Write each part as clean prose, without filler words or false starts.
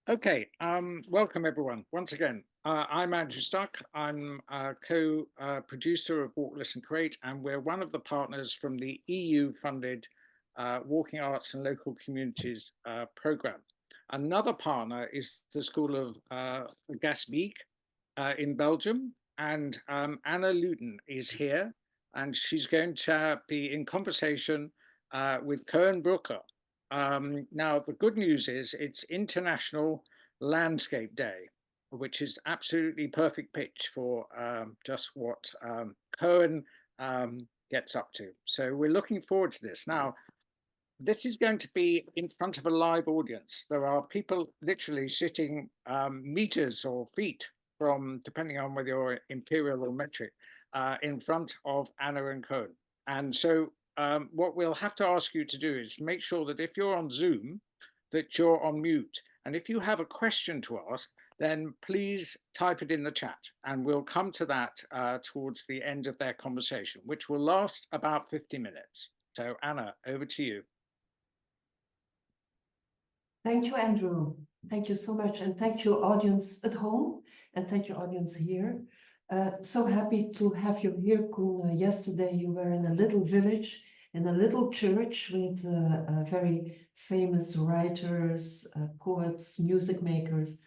Okay, welcome everyone. Once again, I'm Andrew Stuck. I'm a co-producer of Walk, Listen, Create, and we're one of the partners from the EU-funded Walking Arts and Local Communities program. Another partner is the School of Gaasbeek in Belgium, and Anna Luyten is here, and she's going to be in conversation with Koen Broucke. Now, the good news is it's International Landscape Day, which is absolutely perfect pitch for just what Koen gets up to. So we're looking forward to this. Now, this is going to be in front of a live audience. There are people literally sitting meters or feet from, depending on whether you're imperial or metric, in front of Anna and Koen. And so what we'll have to ask you to do is make sure that if you're on Zoom, that you're on mute. And if you have a question to ask, then please type it in the chat and we'll come to that towards the end of their conversation, which will last about 50 minutes. So Anna, over to you. Thank you, Andrew. Thank you so much. And thank you, audience at home. And thank you, audience here. So happy to have you here, Koen. Yesterday, you were in a little village, in a little church with very famous writers, poets, music makers,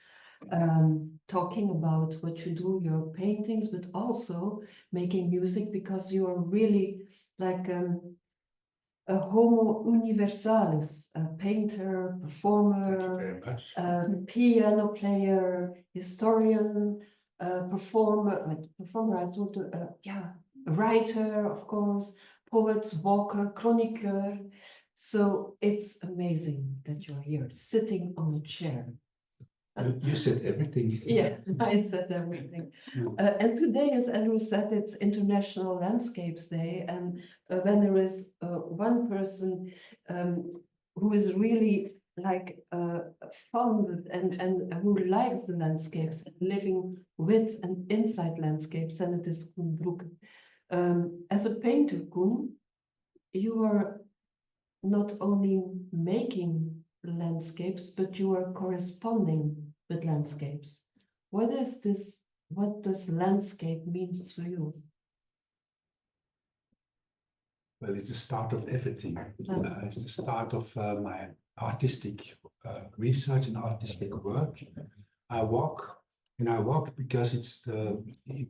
talking about what you do, your paintings, but also making music because you are really like a homo universalis, a painter, performer, piano player, historian, performer, I thought, yeah, a writer, of course, poet, walker, chroniqueur. So it's amazing that you're here, sitting on a chair. You said everything. Yeah, I said everything. And today, as Andrew said, it's International Landscapes Day. And when there is one person who is really like fond and who likes the landscapes, living with and inside landscapes, then it is Koen Broucke. As a painter, Koen, you are not only making landscapes, but you are corresponding with landscapes. What is this? What does landscape means for you? Well, it's the start of everything. It's the start of my artistic research and artistic work. I walk because it's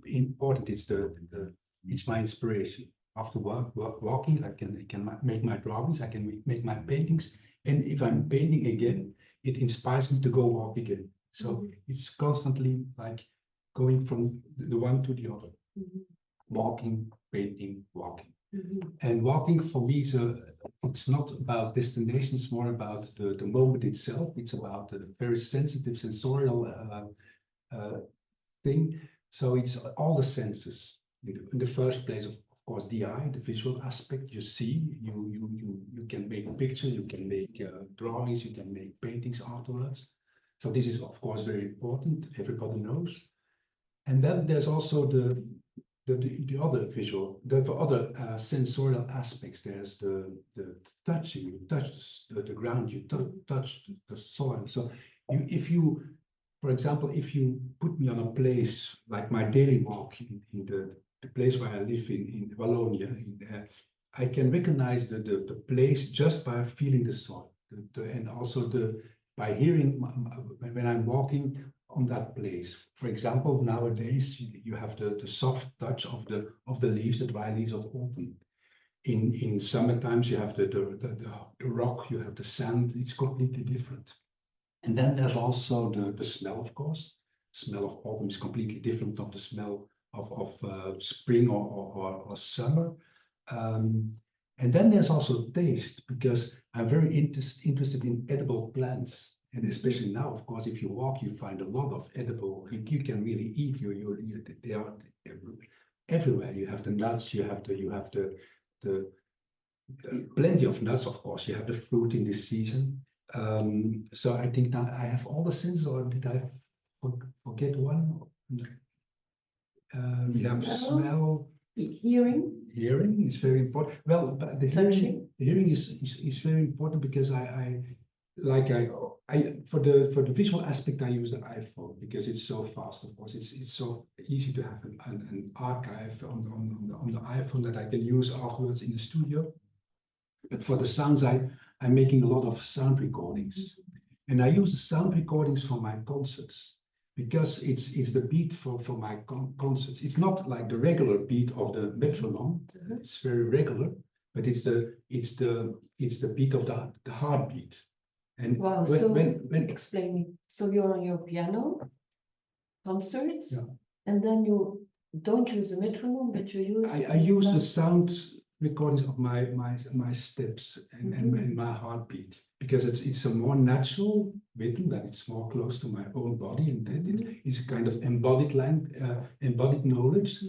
important. It's my inspiration. After walking, I can make my drawings. I can make my paintings. And if I'm painting again, it inspires me to go walk again. So it's constantly like going from the one to the other. Walking, painting, walking. And walking for me it's not about destination, it's more about the moment itself. It's about a very sensitive sensorial thing. So it's all the senses. In the first place, of course, the eye, the visual aspect. You see, you can make pictures, you can make drawings, you can make paintings afterwards. So this is, of course, very important. Everybody knows. And then there's also the other visual, the other sensorial aspects. There's the touching. You touch the ground. You touch the soil. So for example, if you put me on a place like my daily walk in the place where I live in Wallonia, I can recognize the place just by feeling the soil, and also by hearing when I'm walking on that place. For example, nowadays you have the soft touch of the leaves, the dry leaves of autumn. In summer times you have the rock, you have the sand. It's completely different. And then there's also the smell, of course. Smell of autumn is completely different from the smell of spring or summer. And then there's also taste, because I'm very interested in edible plants. And especially now, of course, if you walk, you find a lot of edible. You can really eat. They are everywhere. You have the nuts. You have the plenty of nuts. Of course, you have the fruit in this season. So I think that I have all the senses, or did I forget one? We have smell. Hearing. Hearing is very important. Well, but the hearing is very important, because I like for the visual aspect, I use the iPhone because it's so fast. Of course, it's so easy to have an archive on the iPhone that I can use afterwards in the studio. But for the sounds, I'm making a lot of sound recordings, and I use the sound recordings for my concerts because it's the beat for my concerts. It's not like the regular beat of the metronome. It's very regular, but it's the beat of the heartbeat. And Wow, when explain me. So you're on your piano concerts, and then you don't use a metronome, but you use I use the sound recordings of my steps and my heartbeat because it's a more natural rhythm, that it's more close to my own body, and it's a kind of embodied knowledge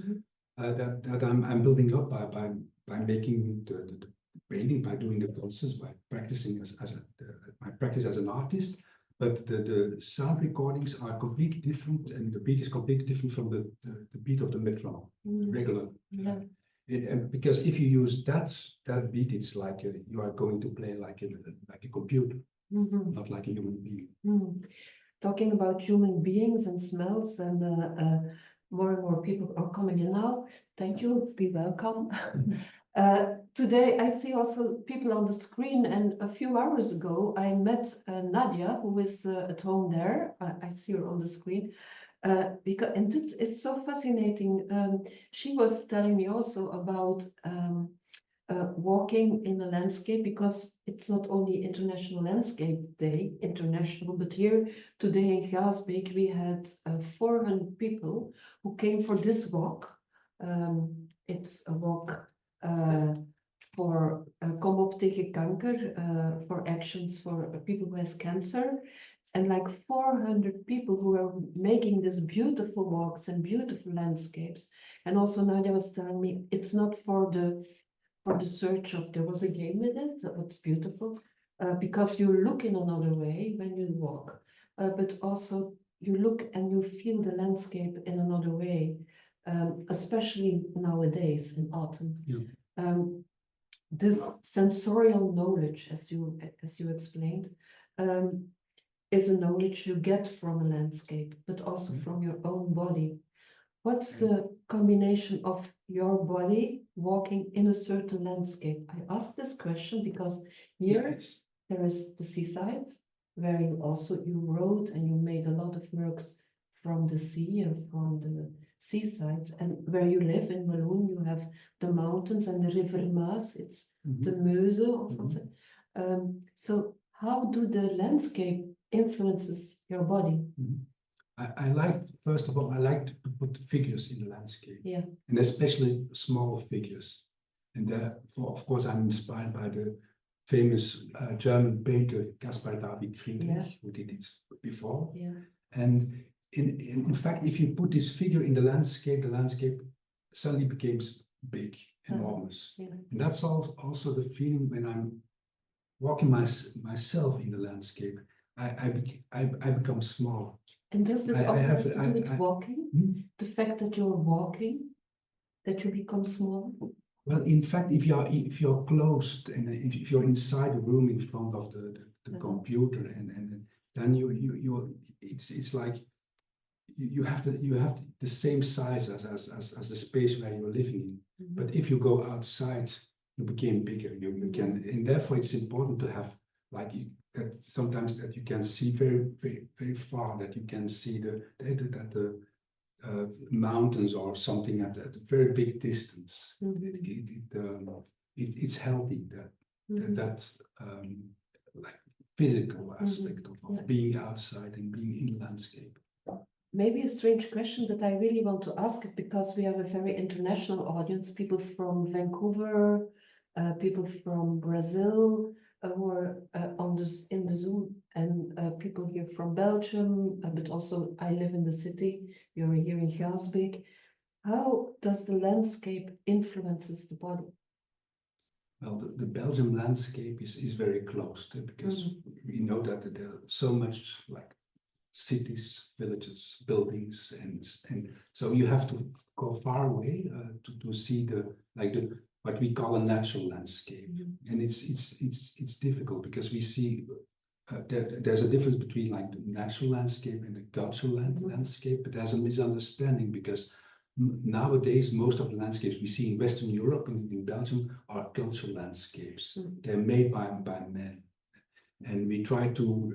that I'm building up by making the painting, by doing the concerts, by practicing my practice as an artist. But the sound recordings are completely different, and the beat is completely different from the beat of the metronome, regular. Because if you use that beat, it's like you are going to play like a computer, not like a human being. Talking about human beings and smells, and more and more people are coming in now. Thank you. Be welcome. Today I see also people on the screen, and a few hours ago I met Nadia, who is at home there. I see her on the screen. Because and it's so fascinating. She was telling me also about walking in a landscape, because it's not only International Landscape Day, but here today in Gaasbeek we had 400 people who came for this walk. It's a walk for Kom op tegen kanker, for actions for people who has cancer. And like 400 people who are making these beautiful walks and beautiful landscapes. And also Nadia was telling me it's not for the search of, there was a game with it, that was beautiful, because you look in another way when you walk, but also you look and you feel the landscape in another way, especially nowadays in autumn. This sensorial knowledge, as you explained, is a knowledge you get from a landscape, but also from your own body. What's the combination of your body walking in a certain landscape? I ask this question because here there is the seaside, where you rode and you made a lot of works from the sea and from the seasides, and where you live in Walloon, you have the mountains and the river Maas. It's the Meuse. So how do the landscape influences your body? I like, first of all, I like to put figures in the landscape, and especially small figures. And therefore, of course, I'm inspired by the famous German painter Caspar David Friedrich, who did it before. And in fact, if you put this figure in the landscape suddenly becomes big, enormous. And that's also the feeling when I'm walking myself in the landscape. I become small. And does this also have to do with walking? The fact that you're walking, that you become small? Well, in fact, if you're closed and if you're inside a room in front of the computer, and then it's like you have the same size as the space where you're living in. But if you go outside, you become bigger. You can, and therefore it's important to have like sometimes that you can see very, very, very far, that you can see the mountains or something at a very big distance. It's healthy, that's like physical aspect of being outside and being in landscape. Maybe a strange question, but I really want to ask it because we have a very international audience, people from Vancouver, people from Brazil, who are in the Zoom, and people here from Belgium, but also I live in the city, you're here in Gaasbeek. How does the landscape influences the body? Well, the Belgian landscape is very close because we know that there are so much like cities, villages, buildings, and so you have to go far away to see what we call a natural landscape. And it's difficult because we see there's a difference between like the natural landscape and the cultural landscape, but there's a misunderstanding because nowadays most of the landscapes we see in Western Europe and in Belgium are cultural landscapes. They're made by men. And we try to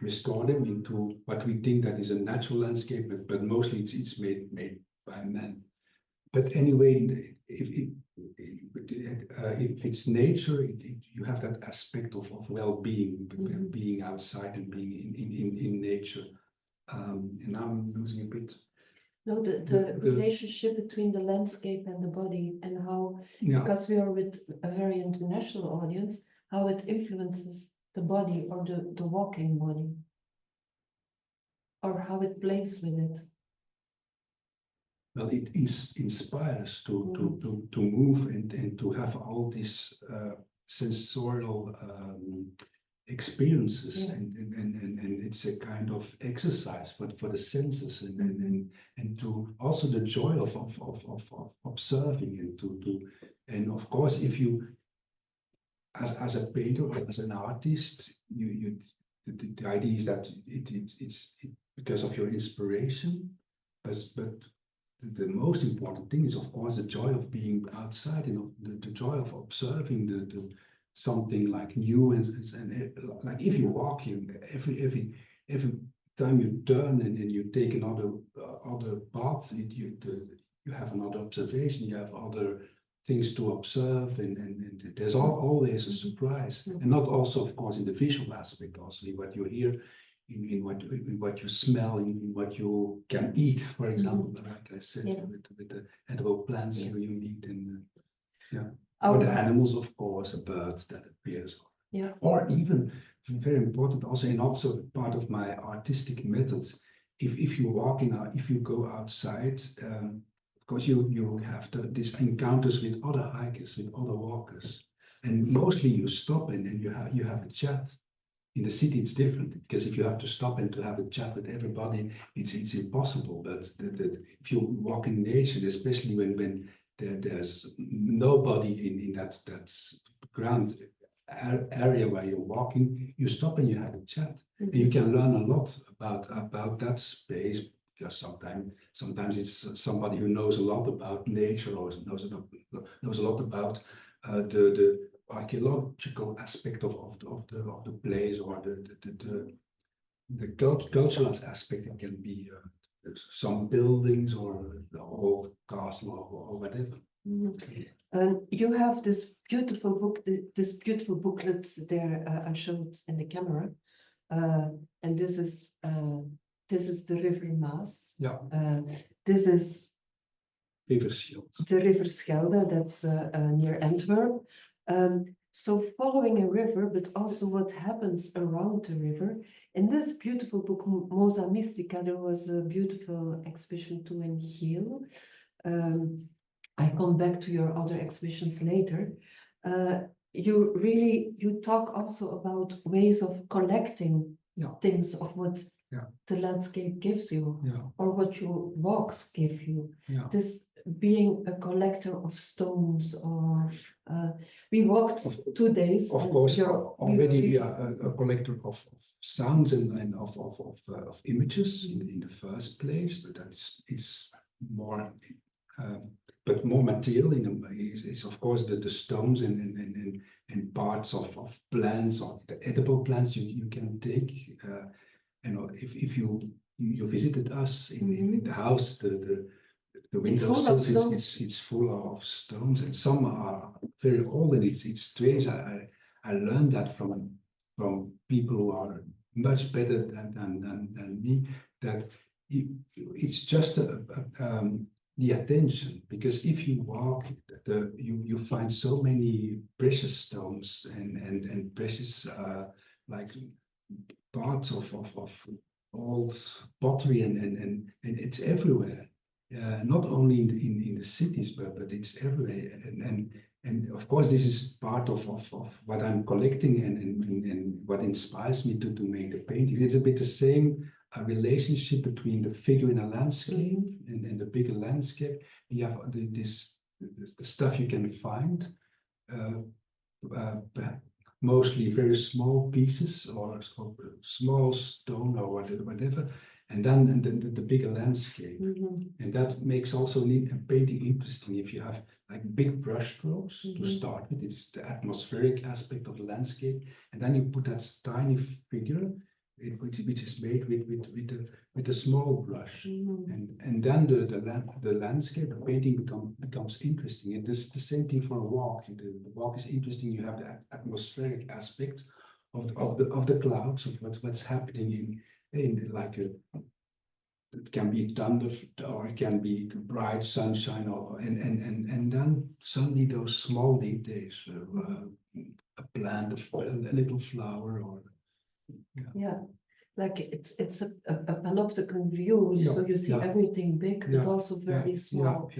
restore them into what we think that is a natural landscape, but mostly it's made by men. But anyway, if it's nature, you have that aspect of well-being, being outside and being in nature. And now I'm losing a bit. No, the relationship between the landscape and the body, and how, because we are with a very international audience, how it influences the body or the walking body, or how it plays with it. Well, it inspires to move and to have all these sensorial experiences, and it's a kind of exercise for the senses, and to also the joy of observing, and of course, if you as a painter or as an artist, the idea is that it's because of your inspiration, but the most important thing is, of course, the joy of being outside, the joy of observing the something like new, and like if you walk here, every time you turn and you take another path, you have another observation, you have other things to observe, and there's always a surprise, and not also, of course, in the visual aspect, also what you hear, in what you smell, in what you can eat, for example, like I said, with the edible plants you meet, and or the animals, of course, the birds that appears, or even very important also, and also part of my artistic methods, if you if you go outside, of course you have these encounters with other hikers, with other walkers, and mostly you stop and you have a chat. In the city, it's different, because if you have to stop and to have a chat with everybody, it's impossible. But if you walk in nature, especially when there's nobody in that ground area where you're walking, you stop and you have a chat, and you can learn a lot about that space, because sometimes it's somebody who knows a lot about nature, or knows a lot about the archaeological aspect of the place, or the cultural aspect. It can be some buildings or the old castle or whatever. You have this beautiful book, this beautiful booklets there. I showed in the camera, and this is the River Maas. This is River Schelde. The River Schelde, that's near Antwerp. So following a river, but also what happens around the river. In this beautiful book, Mosa Mystica, there was a beautiful exhibition too in Giel. I come back to your other exhibitions later. You talk also about ways of collecting things of what the landscape gives you, or what your walks give you. This being a collector of stones, or we walked 2 days. Of course, already a collector of sounds and of images in the first place, but it's more. But more material is of course the stones and parts of plants, or the edible plants you can take. If you visited us in the house, the windowsills, it's full of stones, and some are very old, and it's strange. I learned that from people who are much better than me, that it's just the attention, because if you walk, you find so many precious stones and precious like parts of old pottery, and it's everywhere. Not only in the cities, but it's everywhere. And of course, this is part of what I'm collecting, and what inspires me to make the paintings. It's a bit the same relationship between the figure in a landscape and the bigger landscape. You have the stuff you can find, mostly very small pieces or small stone or whatever, and then the bigger landscape. And that makes also a painting interesting if you have like big brush strokes to start with. It's the atmospheric aspect of the landscape, and then you put that tiny figure which is made with a small brush, and then the landscape, the painting becomes interesting. And this is the same thing for a walk. The walk is interesting. You have the atmospheric aspect of the clouds, of what's happening in like it can be thunder or it can be bright sunshine, and then suddenly those small details, a plant, a little flower, or like it's a panopticon view, so you see everything big, but also very small.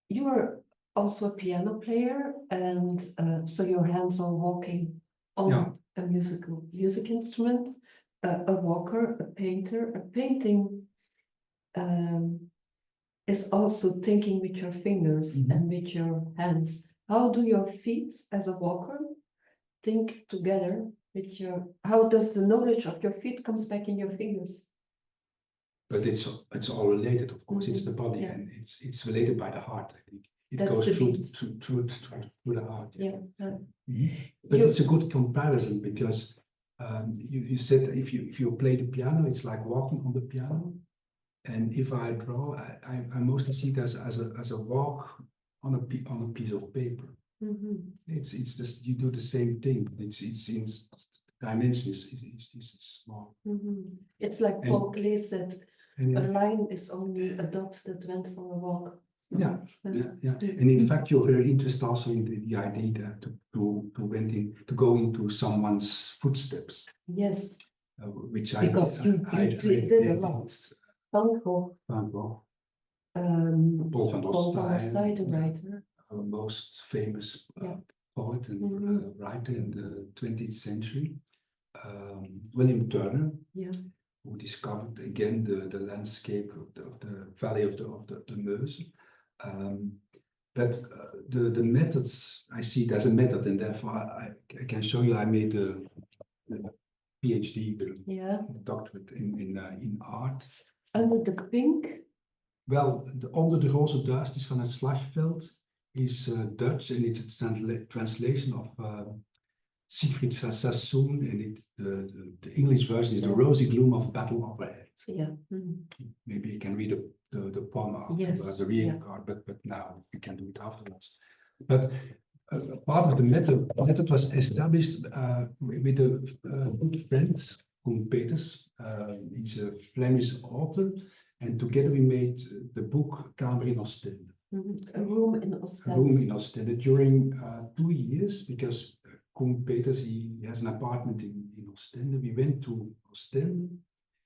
You are also a piano player, and so your hands are walking on a music instrument, a walker, a painter. A painting is also thinking with your fingers and with your hands. How do your feet as a walker think together with your, how does the knowledge of your feet comes back in your fingers? But it's all related, of course. It's the body, and it's related by the heart, I think. It goes through the heart. But it's a good comparison because you said if you play the piano, it's like walking on the piano. And if I draw, I mostly see it as a walk on a piece of paper. It's just you do the same thing. It's in dimension is small. It's like Paul Klee said, a line is only a dot that went for a walk. And in fact, you're very interested also in the idea that to go into someone's footsteps. Yes. Which because you did a lot. Van Gogh. Paul van Ostaaij, the writer. Our most famous poet and writer in the 20th century. William Turner, who discovered again the landscape of the valley of the Meuse. But the methods, I see it as a method, and therefore I can show you I made a PhD, the doctorate in art. Under the pink? Well, Onder de roze duist is van het slagveld is Dutch, and it's a translation of Siegfried Sassoon, and the English version is The Rosy Gloom of Battle Overhead. Maybe you can read the poem afterwards, the reading card, but now you can do it afterwards. But part of the method was established with a good friend, Koen Broucke. He's a Flemish author, and together we made the book Kamer in Ostende. A room in Ostende. A room in Ostende during 2 years, because Koen Broucke, he has an apartment in Ostende. We went to Ostende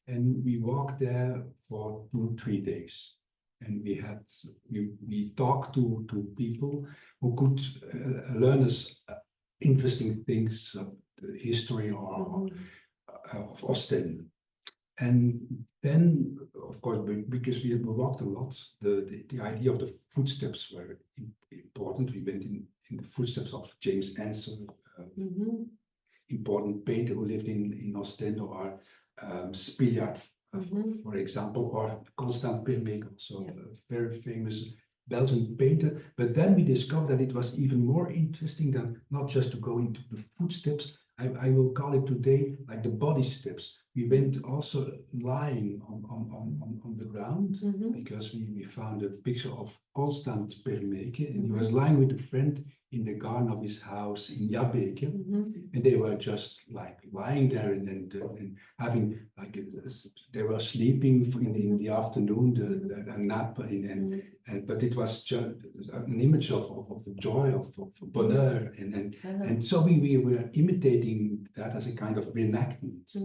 and we walked there for 2-3 days. And we talked to people who could learn us interesting things of the history of Ostende. And then, of course, because we walked a lot, the idea of the footsteps were important. We went in the footsteps of James Ensor, important painter who lived in Ostende, or Spiljard, for example, or Constant Permeke, also a very famous Belgian painter. But then we discovered that it was even more interesting than not just to go into the footsteps. I will call it today like the body steps. We went also lying on the ground, because we found a picture of Constant Permeke, and he was lying with a friend in the garden of his house in Jabbeke, and they were just like lying there and having like they were sleeping in the afternoon, a nap, but it was just an image of the joy of bonheur, and so we were imitating that as a kind of reenactment,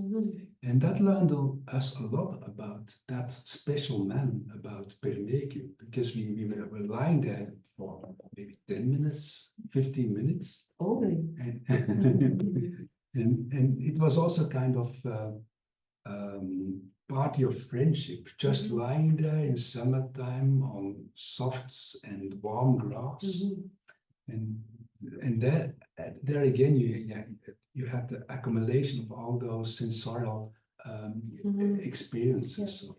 and that learned us a lot about that special man, about Permeke, because we were lying there for maybe 10 minutes, 15 minutes. And it was also kind of party of friendship, just lying there in summertime on soft and warm grass. and there again you have the accumulation of all those sensorial experiences.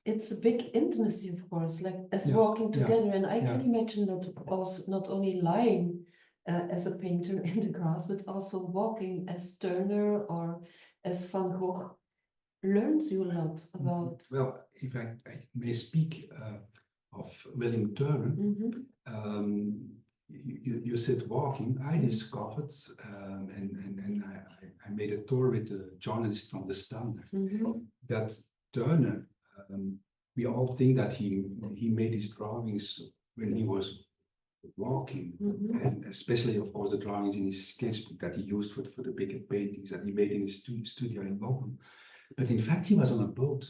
It's a big intimacy, of course, like as Yeah, walking yeah, together. And I yeah. can imagine that also not only lying as a painter in the grass, but also walking as Turner or as Van Gogh learns you a lot about. Well, if I may speak of William Turner, you said walking. I discovered, and I made a tour with a journalist from the Standard, that Turner, we all think that he made his drawings when he was walking, and especially, of course, the drawings in his sketchbook that he used for the bigger paintings that he made in his studio in Belgium. But in fact, he was on a boat.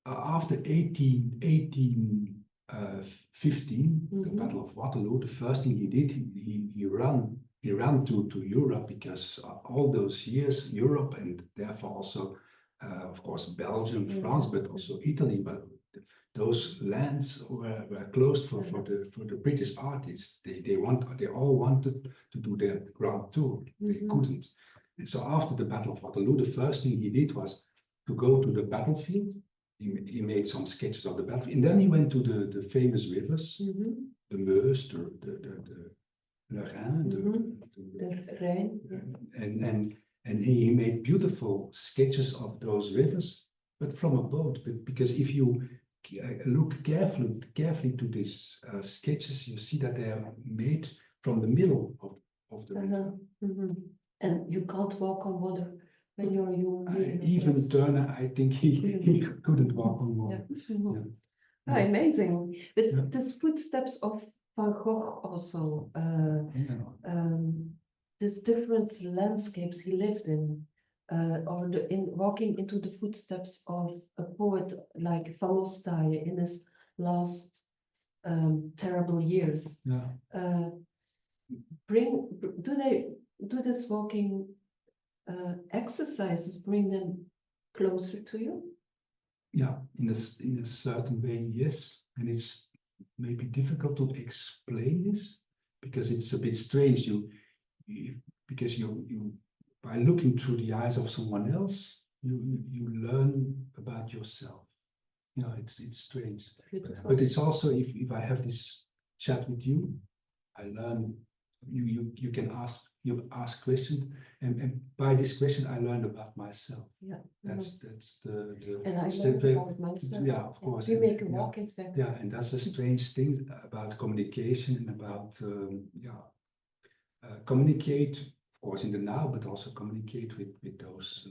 After 1815, the Battle of Waterloo, the first thing he did, he ran to Europe, because all those years, Europe, and therefore also, of course, Belgium, France, but also Italy, but those lands were closed for the British artists. They all wanted to do their grand tour. They couldn't. And so after the Battle of Waterloo, the first thing he did was to go to the battlefield. He made some sketches of the battlefield, and then he went to the famous rivers, the Meuse, the Rhin, the Rhine, and he made beautiful sketches of those rivers, but from a boat. But because if you look carefully to these sketches, you see that they are made from the middle of the river. And you can't walk on water when you're young. Even Turner, I think he couldn't walk on water. Amazing. But these footsteps of Van Gogh also, these different landscapes he lived in, or walking into the footsteps of a poet like Van Ostaaije in his last terrible years. Do this walking exercises bring them closer to you? Yeah, in a certain way, yes. And it's maybe difficult to explain this, because it's a bit strange. Because you by looking through the eyes of someone else, you learn about yourself. Yeah, it's strange. But it's also, if I have this chat with you, I learn. You can ask questions, and by this question I learned about myself. Yeah, that's the and I step learned about myself. Yeah, of course. We make a walk, in fact. Yeah, and that's a strange thing about communication and about communicate, of course, in the now, but also communicate with those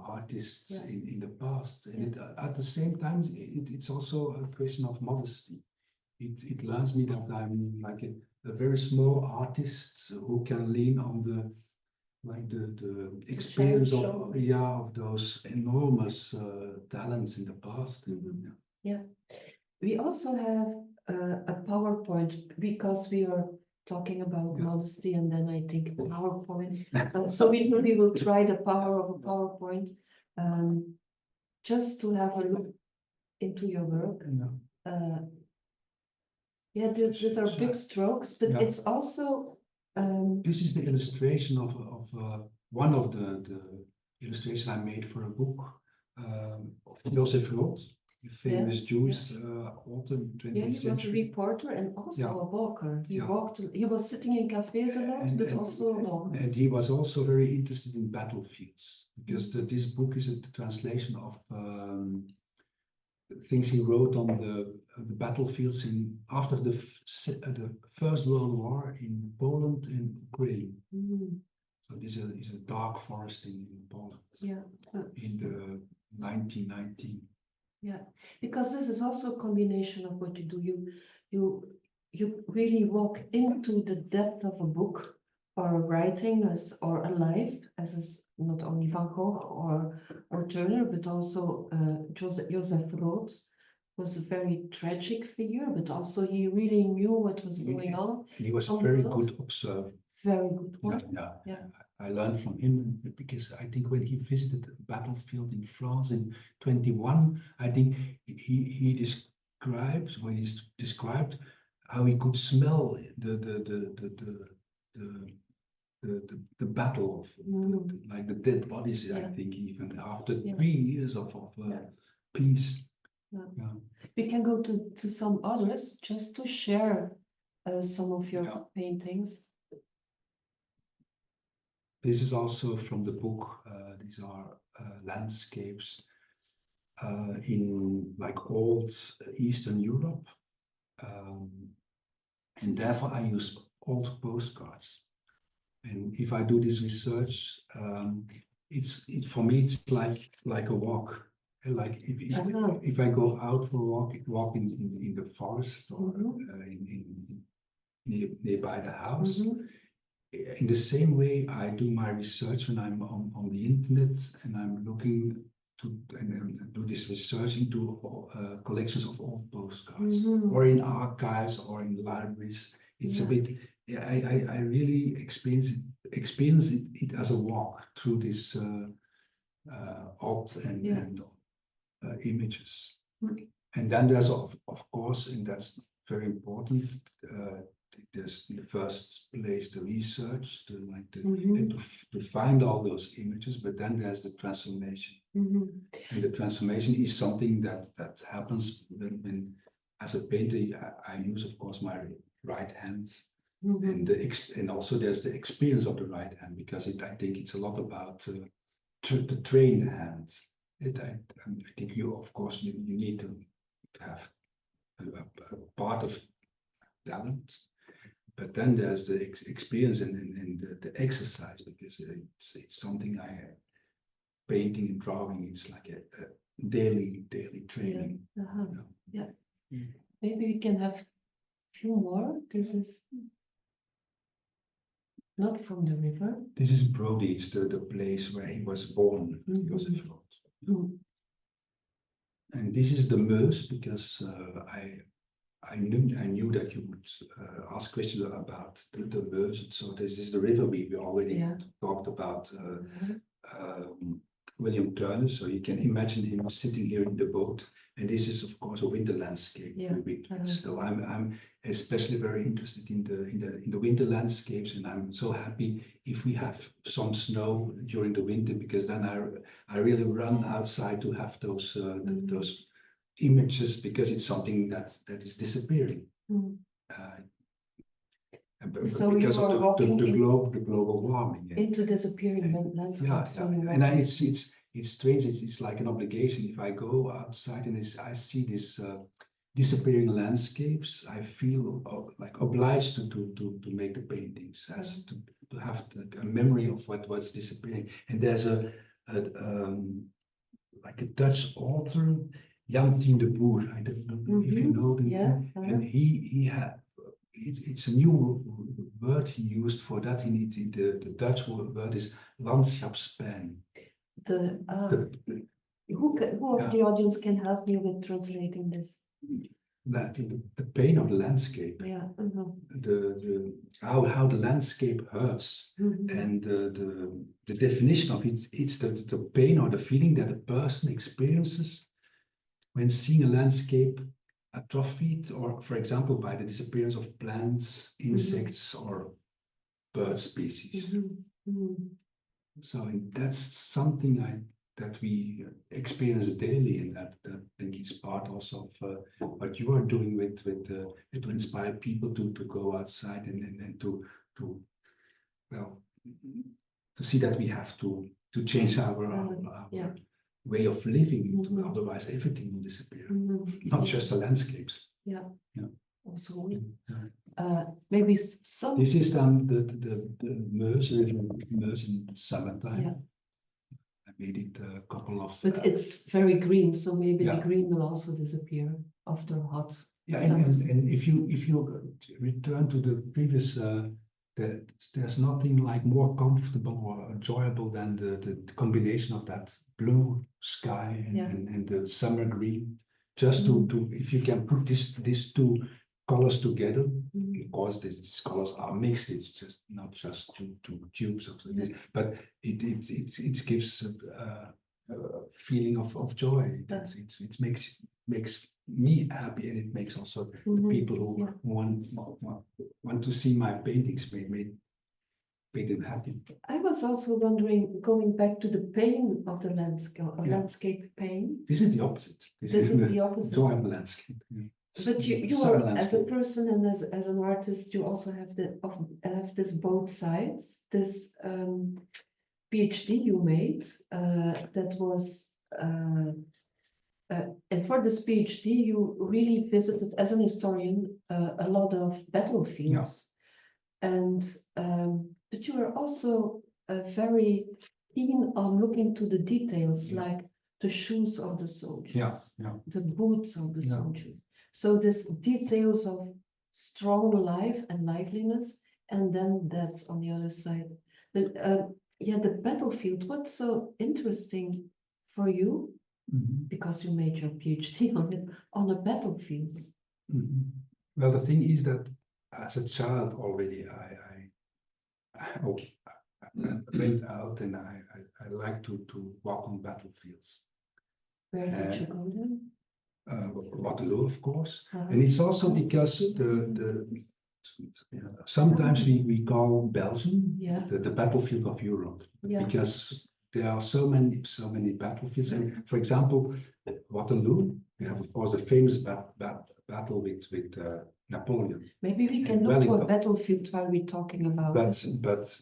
artists in the past. And at the same time, it's also a question of modesty. It learns me that I'm like a very small artist who can lean on the experience of those enormous talents in the past. Yeah, we also have a PowerPoint, because we are talking about modesty, and then I think PowerPoint. So we will try the power of a PowerPoint, just to have a look into your work. These are big strokes, but it's also. This is the illustration of one of the illustrations I made for a book of Joseph Roth, the famous Jewish author, 20th century. He was a reporter and also a walker. He was sitting in cafes a lot, but also a walker. And he was also very interested in battlefields, because this book is a translation of things he wrote on the battlefields after the First World War in Poland and Ukraine. So this is a dark forest in Poland. In the 1919. Yeah, because this is also a combination of what you do. You really walk into the depth of a book or a writing or a life, as is not only Van Gogh or Turner, but also Joseph Roth was a very tragic figure, but also he really knew what was going on. He was a very good observer. Very good one. I learned from him, because I think when he visited a battlefield in France in 21, I think he described how he could smell the battle of like the dead bodies. I think even after 3 years of peace. Yeah. We can go to some others just to share some of your paintings. This is also from the book. These are landscapes in like old Eastern Europe, and therefore I use old postcards. And if I do this research, for me it's like a walk. Like if I go out for a walk in the forest or nearby the house. In the same way, I do my research when I'm on the internet and I'm looking to and do this research into collections of old postcards or in archives or in libraries. It's a bit. I really experience it as a walk through this art and images. And then there's of course, and that's very important. There's in the first place the research, to find all those images, but then there's the transformation. And the transformation is something that happens when as a painter, I use of course my right hand, and also there's the experience of the right hand, because I think it's a lot about the trained hand. I think you of course you need to have a part of talent. But then there's the experience and the exercise, because it's something painting and drawing. It's like a daily training. Maybe we can have a few more. This is not from the river. This is Brody. It's the place where he was born, Joseph Roth. And this is the Meuse, because I knew that you would ask questions about the Meuse. So this is the river we already talked about. William Turner. So you can imagine him sitting here in the boat. And this is of course a winter landscape. So I'm especially very interested in the winter landscapes, and I'm so happy if we have some snow during the winter, because then I really run outside to have those images, because it's something that is disappearing. So because of the global warming. Into disappearing landscapes. And it's strange. It's like an obligation. If I go outside and I see this disappearing landscapes, I feel like obliged to make the paintings, as to have a memory of what's disappearing. And there's like a Dutch author, Jan Tien de Boer. I don't know if you know him. And he had. It's a new word he used for that. The Dutch word is landschapspijn. Who of the audience can help me with translating this? The pain of the landscape. How the landscape hurts, and the definition of it. It's the pain or the feeling that a person experiences when seeing a landscape atrophied, or for example by the disappearance of plants, insects, or bird species. So that's something that we experience daily, and that I think is part also of what you are doing with to inspire people to go outside and to see that we have to change our way of living, otherwise everything will disappear, not just the landscapes. Absolutely. Maybe some. This is the Meuse in summertime. I made it a couple of. But it's very green, so maybe the green will also disappear after hot. And if you return to the previous. There's nothing like more comfortable or enjoyable than the combination of that blue sky and the summer green. Just to if you can put these two colors together, of course these colors are mixed. It's just not just two tubes of this, but it gives a feeling of joy. It makes me happy, and it makes also the people who want to see my paintings make them happy. I was also wondering, going back to the pain of the landscape, landscape pain. This is the opposite. This is the opposite. Joy of the landscape. Yeah. But you are, as a person and as an artist, you also have this both sides. This PhD you made that was, and for this PhD you really visited as an historian a lot of battlefields, and but you were also very keen on looking to the details, like the shoes of the soldiers, the boots of the soldiers. So this details of strong life and liveliness, and then that on the other side. But the battlefield, what's so interesting for you, because you made your PhD on it, on a battlefield? Well, the thing is that as a child already, I went out and I like to walk on battlefields. Where did you go then? Waterloo, of course, and it's also because sometimes we call Belgium the battlefield of Europe, because there are so many battlefields. And for example, Waterloo, we have of course the famous battle with Napoleon. Maybe we can look to a battlefield while we're talking about but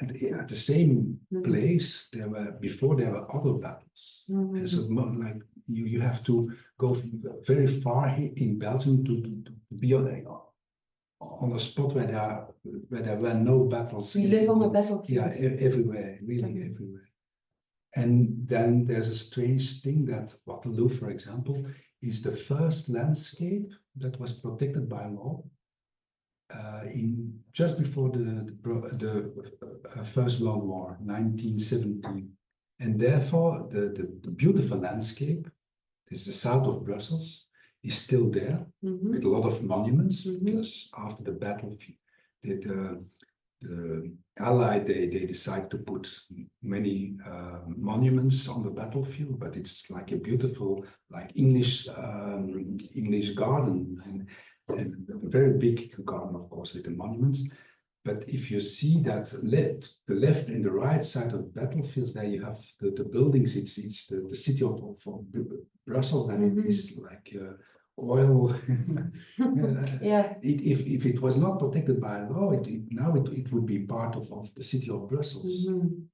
at the same place there were other battles. And so like you have to go very far in Belgium to be on a spot where there were no battles. We live on a battlefield. Yeah, everywhere, really everywhere. And then there's a strange thing that Waterloo, for example, is the first landscape that was protected by law in just before the First World War, 1917. And therefore, the beautiful landscape, this is the south of Brussels, is still there with a lot of monuments, because after the battle, the Allied, they decide to put many monuments on the battlefield, but it's like a beautiful, like English garden, and a very big garden, of course, with the monuments. But if you see that the left and the right side of battlefields, there you have the buildings. It's the city of Brussels, and it is like oil. If it was not protected by law, now it would be part of the city of Brussels.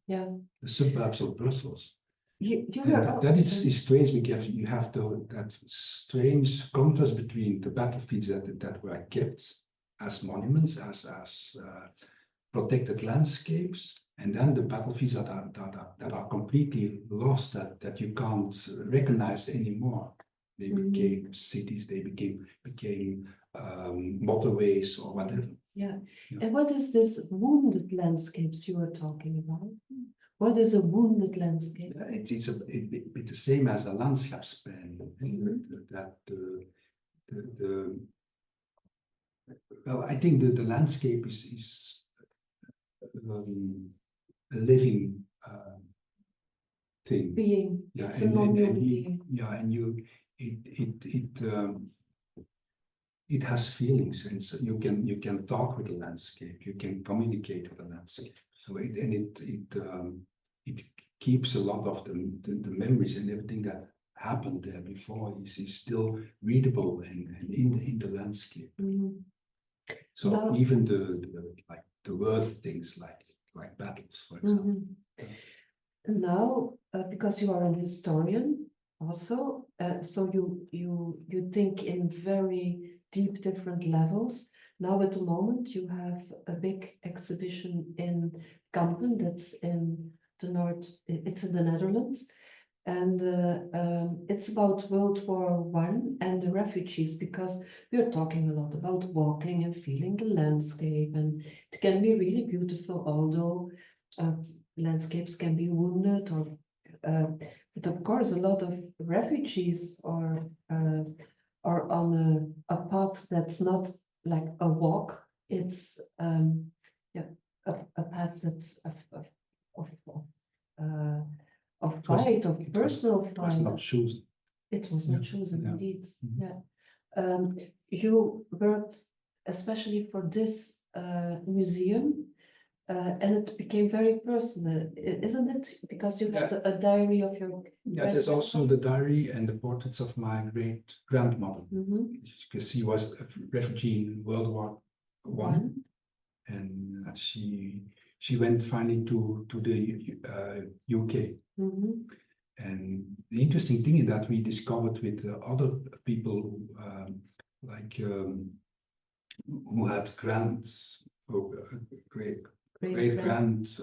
The suburbs of Brussels. That is strange, because you have that strange contrast between the battlefields that were kept as monuments, as protected landscapes, and then the battlefields that are completely lost, that you can't recognize anymore. They became cities, they became motorways or whatever. And what is this wounded landscapes you are talking about? What is a wounded landscape? It's a bit the same as a landschapsplan. Well, I think the landscape is a living thing. Being. It's a non-human being. It has feelings, and so you can talk with the landscape, you can communicate with the landscape. So it keeps a lot of the memories, and everything that happened there before is still readable and in the landscape. So even the worth things like battles, for example. Now, because you are an historian also, so you think in very deep different levels. Now at the moment you have a big exhibition in Kampen, that's in the north, it's in the Netherlands, and it's about World War I and the refugees, because we're talking a lot about walking and feeling the landscape, and it can be really beautiful, although landscapes can be wounded, or but of course a lot of refugees are on a path that's not like a walk, it's a path that's of fight, of personal fight. It was not chosen. It was not chosen, Yeah. indeed. Mhm. Yeah. You worked especially for this museum, and it became very personal, isn't it? Because you had a diary of your. Yeah, there's also the diary and the portraits of my great grandmother. Mhm. Because she was a refugee in World War I, and she went finally to the UK. Mhm. And the interesting thing is that we discovered with other people who had great parents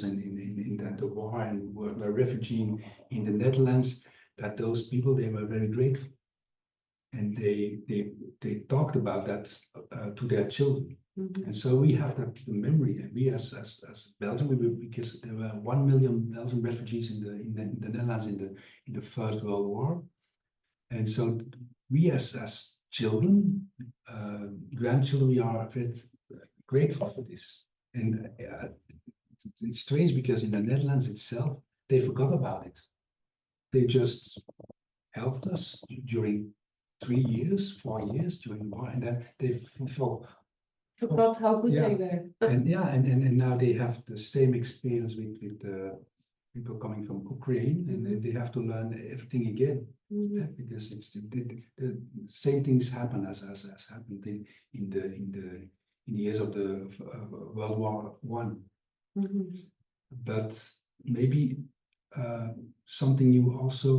in the war and were refugee in the Netherlands, that those people, they were very grateful. And they talked about that to their children. Mhm. And so we have that the memory, and we as Belgium, because there were 1 million Belgian refugees in the Netherlands in the First World War. And so we as children, grandchildren, we are very grateful for this. And it's strange because in the Netherlands itself, they forgot about it. They just helped us during 3 years, 4 years during the war, and then they Forgot how good they Yeah. were. and now they have the same experience with people coming from Ukraine, and then they have to learn everything again. Mhm. Because it's the same things happen as happened in the years of the World War I. Mhm. But maybe something you also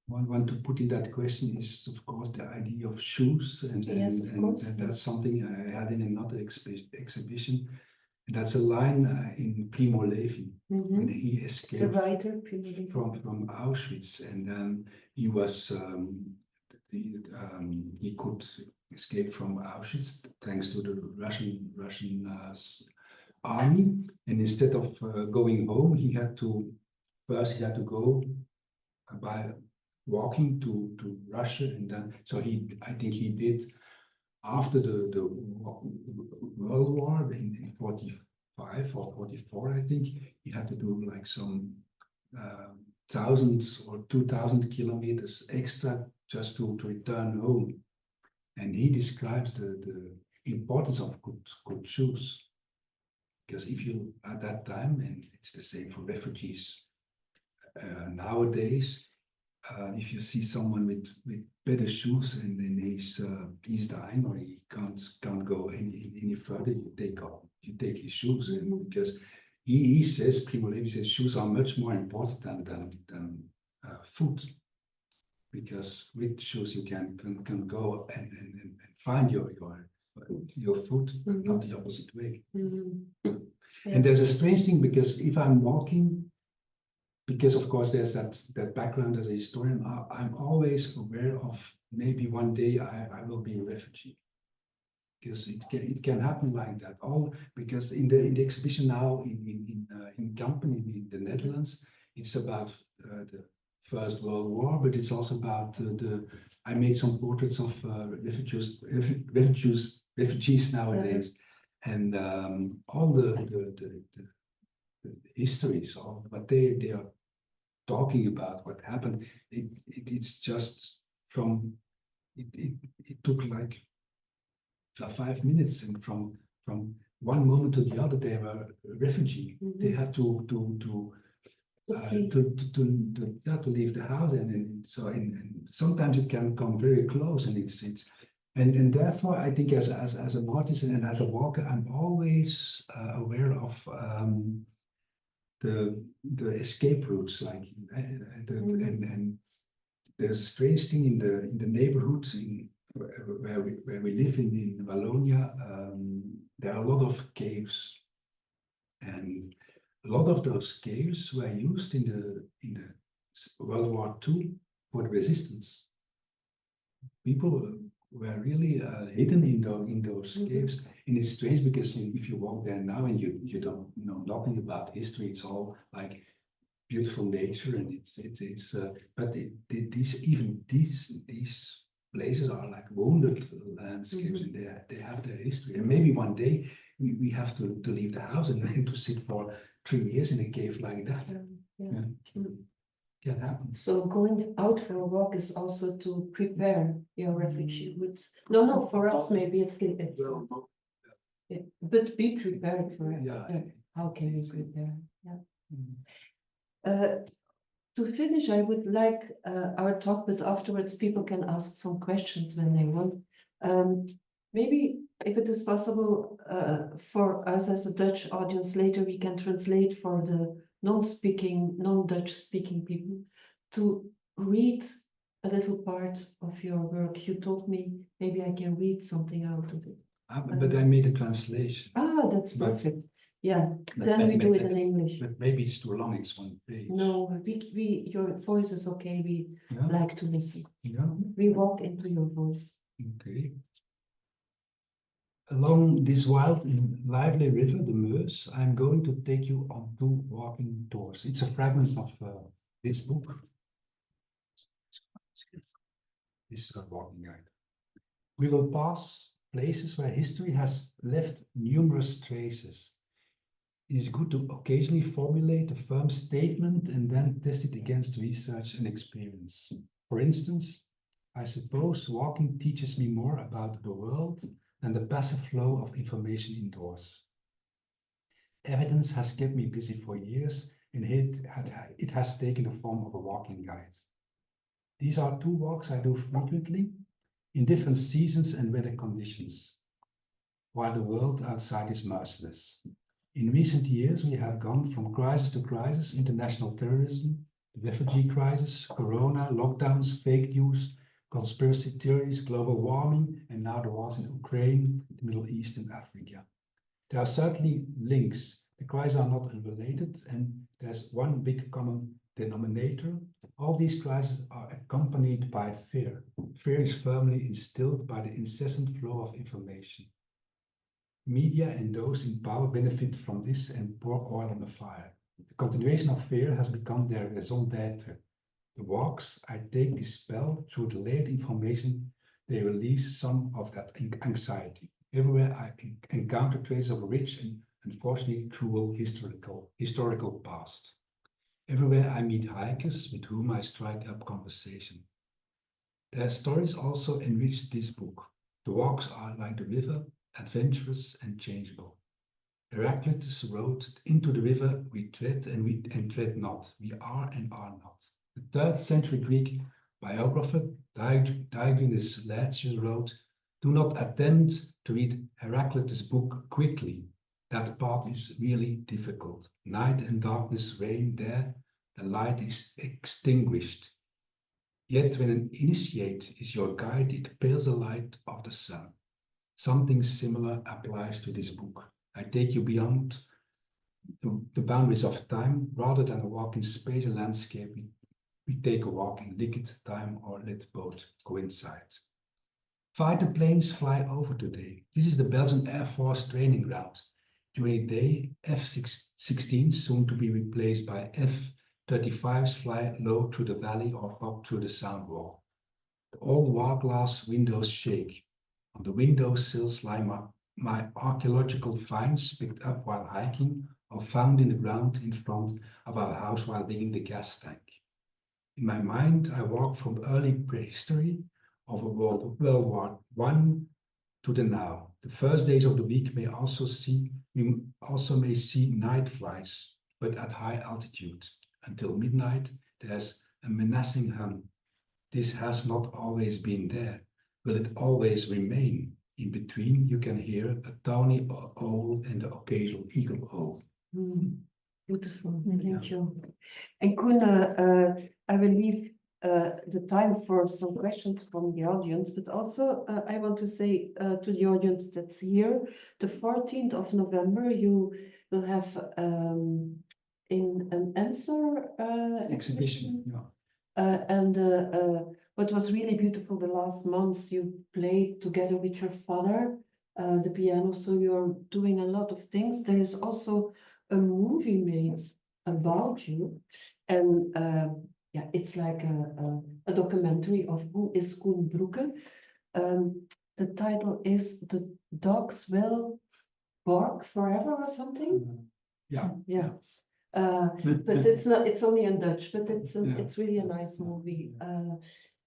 want to put in that question is, of course, the idea of shoes, and Yes, of course. that's something I had in another exhibition. And that's a line in Primo Levi when Mhm. he The escaped writer, Primo Levi. from Auschwitz, and then he was he could escape from Auschwitz thanks to the Russian army, and instead of going home, he had to go by walking to Russia, and then so I think he did after the World War in 45 or 44, I think he had to do like some thousands or 2,000 kilometers extra just to return home. And he describes the importance of good shoes. Because if you, at that time, and it's the same for refugees nowadays, if you see someone with better shoes and then he's dying or he can't go any further, you take his shoes, and because he says, Primo Levi says, shoes are much more important than food, because with shoes you can go and find your foot, but not the opposite way. Yeah. And there's a strange thing, because if I'm walking, because of course there's that background as a historian, I'm always aware of maybe one day I will be a refugee, because it can happen like that. All because in the exhibition now in Kampen in the Netherlands, it's about the First World War, but it's also about I made some portraits of refugees nowadays, and all the histories of what they are talking about, what happened. It's just from it took like 5 minutes, and from one moment to the other they were a refugee. They had to leave the house, and so and sometimes it can come very close, and it's and therefore I think as an artist and as a walker, I'm always aware of the escape routes, like and there's a strange thing in the neighborhoods where we live in Wallonia. There are a lot of caves, and a lot of those caves were used in the World War II for the resistance. People were really hidden in those caves, and it's strange because if you walk there now and you don't know nothing about history, it's all like beautiful nature, and these places are like wounded landscapes, and they have their history. And maybe one day we have to leave the house and to sit for 3 years in a cave like that. can happen. So going out for a walk is also to prepare your refugee with, no, for us, maybe it's yeah, but be prepared for it. Yeah. How can you prepare? Yeah. Mm. To finish, I would like our talk, but afterwards people can ask some questions when they want. Maybe if it is possible for us as a Dutch audience, later we can translate for the non-Dutch speaking people to read a little part of your work. You told me maybe I can read something out of it. But I made a translation. Ah, that's But- perfect. Yeah, but then we do it but- in English. But maybe it's too long, it's 1 page. No, your voice is okay. We Yeah, like to listen. yeah, We walk into your voice. okay. Along this wild and lively river, the Meuse, I'm going to take you on 2 walking tours. It's a fragment of this book. This is a walking guide. We will pass places where history has left numerous traces. It is good to occasionally formulate a firm statement and then test it against research and experience. For instance, I suppose walking teaches me more about the world than the passive flow of information indoors. Evidence has kept me busy for years, and it has taken the form of a walking guide. These are 2 walks I do frequently, in different seasons and weather conditions, while the world outside is merciless. In recent years, we have gone from crisis to crisis: international terrorism, the refugee crisis, corona, lockdowns, fake news, conspiracy theories, global warming, and now the wars in Ukraine, the Middle East, and Africa. There are certainly links. The crises are not unrelated, and there's one big common denominator. All these crises are accompanied by fear. Fear is firmly instilled by the incessant flow of information. Media and those in power benefit from this and pour oil on the fire. The continuation of fear has become their raison d'être. The walks I take dispel through the layered information. They release some of that anxiety. Everywhere I encounter traces of a rich and unfortunately cruel historical past. Everywhere I meet hikers with whom I strike up conversation. Their stories also enrich this book. The walks are like the river, adventurous and changeable. Heraclitus wrote, "Into the river we tread and tread not. We are and are not." The 3rd century Greek biographer Diogenes Laertius wrote, "Do not attempt to read Heraclitus' book quickly. That path is really difficult. Night and darkness reign there. The light is extinguished. Yet when an initiate is your guide, it pales the light of the sun." Something similar applies to this book. I take you beyond the boundaries of time. Rather than a walk in space and landscape, we take a walk in liquid time, or let both coincide. Fighter planes fly over today. This is the Belgian Air Force training ground. During the day, F-16, soon to be replaced by F-35s, fly low through the valley or up through the sound wall. The old wall glass windows shake. On the window sills lie my archaeological finds picked up while hiking, or found in the ground in front of our house while digging the gas tank. In my mind, I walk from early prehistory of World War I to the now. The first days of the week we also may see night flies, but at high altitude. Until midnight, there's a menacing hum. This has not always been there. Will it always remain? In between, you can hear a tawny owl and the occasional eagle owl. Beautiful, thank you. And Koen, I will leave the time for some questions from the audience, but also I want to say to the audience that's here, the 14th of November, you will have in an answer exhibition. Yeah. What was really beautiful the last months, you played together with your father the piano, so you're doing a lot of things. There is also a movie made about you, and yeah, it's like a documentary of who is Koen Broucke. The title is "The Dogs Will Bark Forever" or something. Yeah. Yeah. But it's not. It's only in Dutch, but it's Yeah. it's really a nice movie.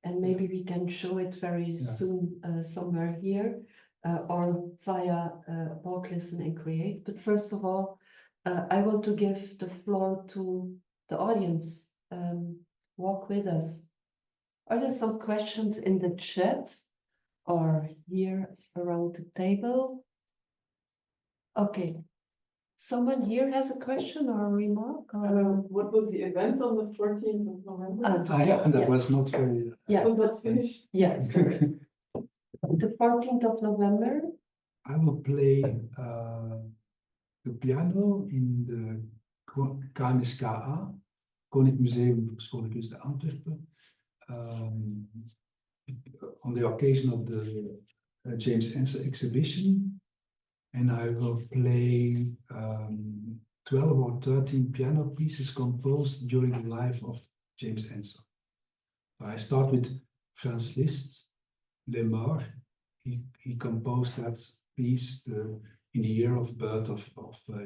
And maybe we can show it very soon somewhere here or via WALC Listen and Create. But first of all, I want to give the floor to the audience. Walk with us. Are there some questions in the chat or here around the table? Okay. Someone here has a question or a remark? Or... What was the event on the 14th of November? Yeah, that was not very. Yeah. Was that finished? Yeah, sorry. The 14th of November. I will play the piano in the KMSKA, Koninklijk Museum voor Schone Kunsten Antwerpen, on the occasion of the James Ensor exhibition. And I will play 12 or 13 piano pieces composed during the life of James Ensor. So I start with Franz Liszt, Les Morts. He composed that piece in the year of birth of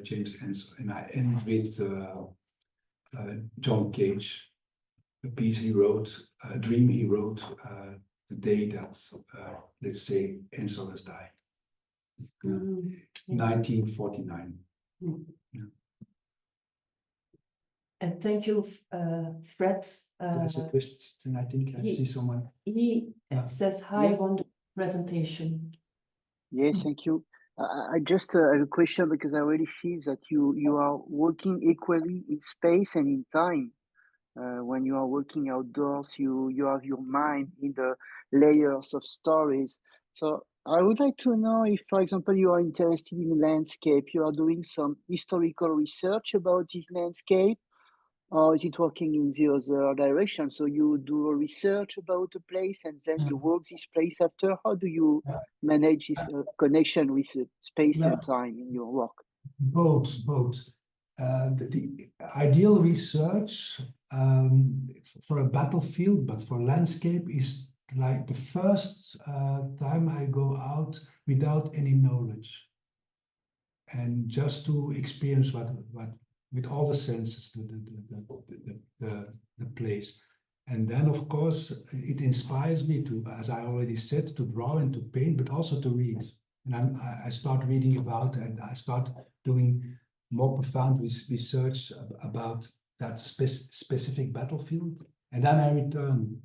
James Ensor. And I end with John Cage, a piece he wrote, a dream he wrote the day that, let's say, Ensor has died. 1949. Yeah. And thank you, Fred. There's a question, I think I see someone. He says hi Yes. on the presentation. Yes, thank you. I just have a question because I really feel that you are working equally in space and in time. When you are working outdoors, you have your mind in the layers of stories. So I would like to know if, for example, you are interested in landscape, you are doing some historical research about this landscape, or is it working in the other direction? So you do a research about a place and then you work this place after? How do you manage this connection with space and time in your work? Both. The ideal research for a battlefield, but for landscape, is like the first time I go out without any knowledge, and just to experience what with all the senses, the place. And then, of course, it inspires me to, as I already said, to draw and to paint, but also to read. And I start reading about, and I start doing more profound research about that specific battlefield. And then I return.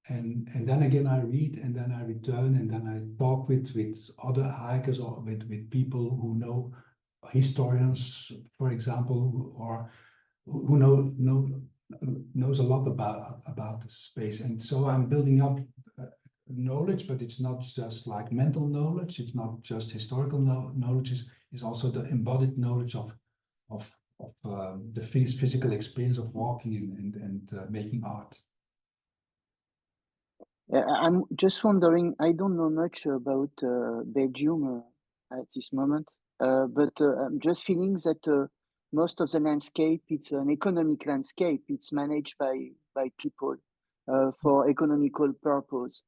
And then again I read, and then I return, and then I talk with other hikers or with people who know, historians, for example, or who knows a lot about the space. And so I'm building up knowledge, but it's not just like mental knowledge, it's not just historical knowledge, it's also the embodied knowledge of the physical experience of walking and making art. I'm just wondering, I don't know much about Belgium at this moment, but I'm just feeling that most of the landscape, it's an economic landscape. It's managed by people for economical purpose.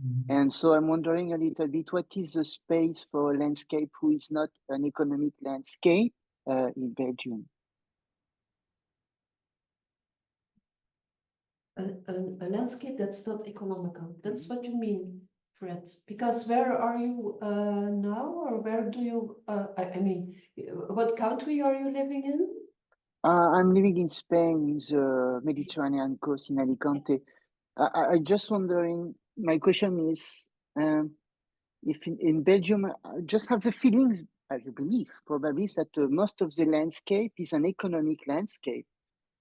Mm-hmm. And so I'm wondering a little bit, what is the space for a landscape who is not an economic landscape in Belgium? A landscape that's not economical. That's what you mean, Fred. Because where are you now, or where do you? I mean, what country are you living in? I'm living in Spain, in the Mediterranean coast in Alicante. I just wondering. My question is, if in Belgium, I just have the feelings, I believe, probably that most of the landscape is an economic landscape.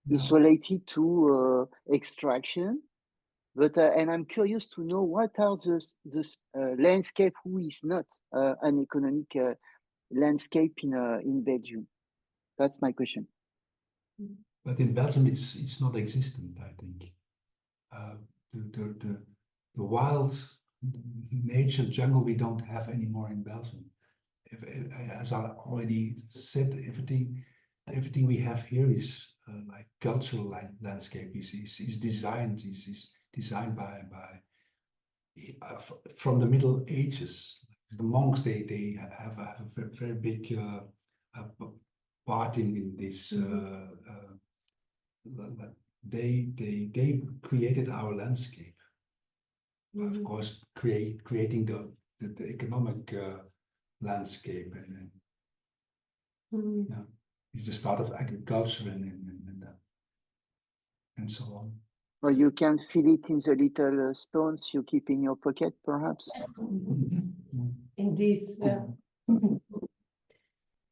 It's related to extraction, but and I'm curious to know what are the landscape who is not an economic landscape in Belgium. That's my question. But in Belgium, it's not existent. I think the wild nature jungle we don't have anymore in Belgium. As I already said, everything we have here is like cultural landscape is designed by from the Middle Ages. The monks they have a very big part in this. They created our landscape. Of course, creating the economic landscape and yeah, it's the start of agriculture and so on. Or you can feel it in the little stones you keep in your pocket, perhaps. Indeed, yeah.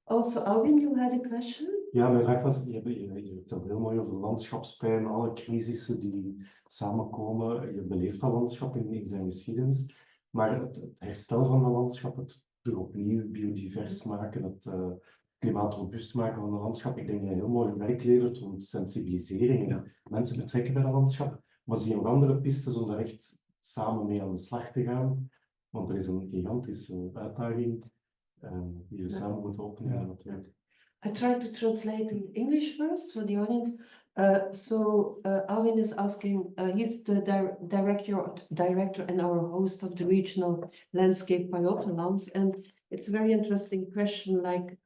Also, Alwin, you had a question? Ja, mijn vraag was, je hebt het heel mooi over landschapspijn, alle crisissen die samenkomen. Je beleeft dat landschap in zijn geschiedenis. Maar het herstel van dat landschap, het terug opnieuw biodivers maken, het klimaatrobuust maken van het landschap, ik denk dat je heel mooi werk levert rond sensibilisering en mensen betrekken bij dat landschap. Maar zie je nog andere pistes om daar echt samen mee aan de slag te gaan? Want er is een gigantische uitdaging die we samen moeten opnemen natuurlijk. I tried to translate in English first for the audience. Alwin is asking, he's the director and our host of the regional landscape Pajottenland. And it's a very interesting question, like,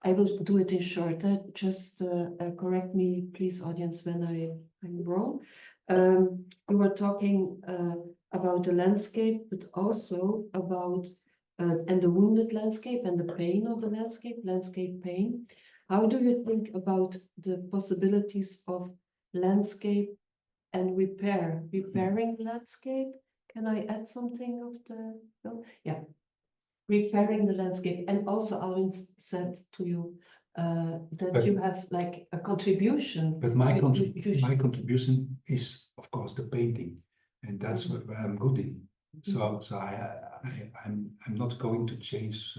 I will do it in short. Just correct me, please, audience, when I'm wrong. We were talking about the landscape, but also about and the wounded landscape and the pain of the landscape pain. How do you think about the possibilities of landscape and repairing landscape? Can I add something of the, no? Yeah, repairing the landscape. And also Alwin said to you that you have like a contribution. But my contribution is, of course, the painting, and that's where I'm good in. So I'm not going to change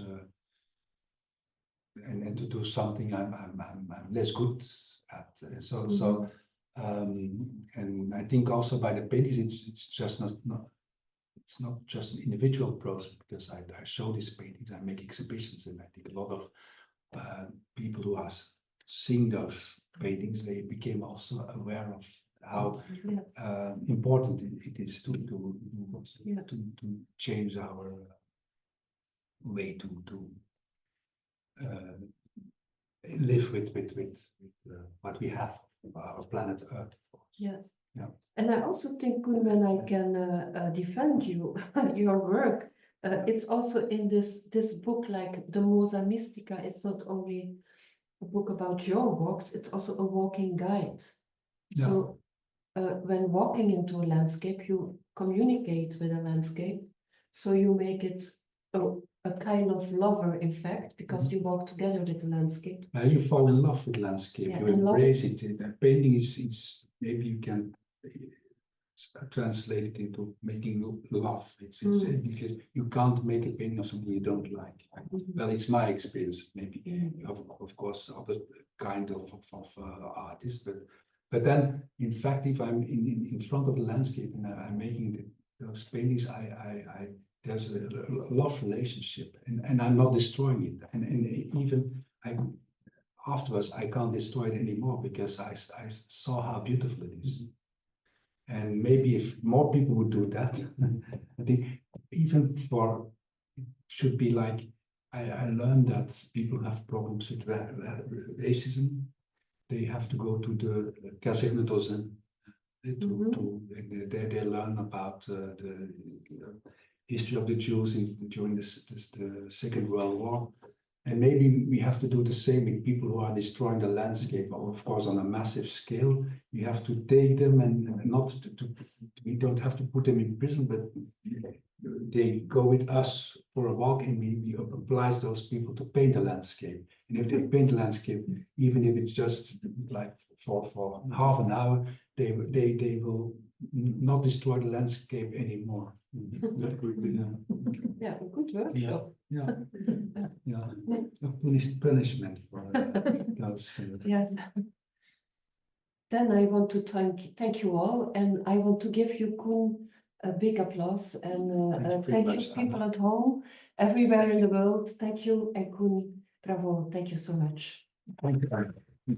and to do something I'm less good at. And I think also by the paintings it's just not it's not just an individual process, because I show these paintings, I make exhibitions, and I think a lot of people who are seeing those paintings, they became also aware of how important it is to change our way to live with what we have, our planet Earth. Yeah. Yeah. And I also think, Koen, when I can defend you, your work, it's also in this book, like the Musa Mystica. It's not only a book about your walks, it's also a walking guide. Yeah. So when walking into a landscape, you communicate with a landscape. So you make it a kind of lover, in fact, because you walk together with the landscape. You fall in love with landscape, you embrace it. Painting is maybe you can translate it into making love. It's because you can't make a painting of something you don't like. Well, it's my experience. Maybe you have, of course, other kind of artists, but then, in fact, if I'm in front of the landscape and I'm making those paintings, there's a love relationship, and I'm not destroying it. And even afterwards, I can't destroy it anymore, because I saw how beautiful it is. And maybe if more people would do that, I think even should be like, I learned that people have problems with racism. They have to go to the Casernetos and they learn about the history of the Jews during the Second World War. And maybe we have to do the same with people who are destroying the landscape, of course, on a massive scale. You have to take them and not we don't have to put them in prison, but they go with us for a walk, and we oblige those people to paint the landscape. And if they paint the landscape, even if it's just like for half an hour, they will not destroy the landscape anymore. That would be yeah, good work. Yeah, punishment for those. Yeah. Then I want to thank you all, and I want to give you, Koen, a big applause, and thank you people at home, everywhere in the world. Thank you, and Koen, bravo, thank you so much. Thank you.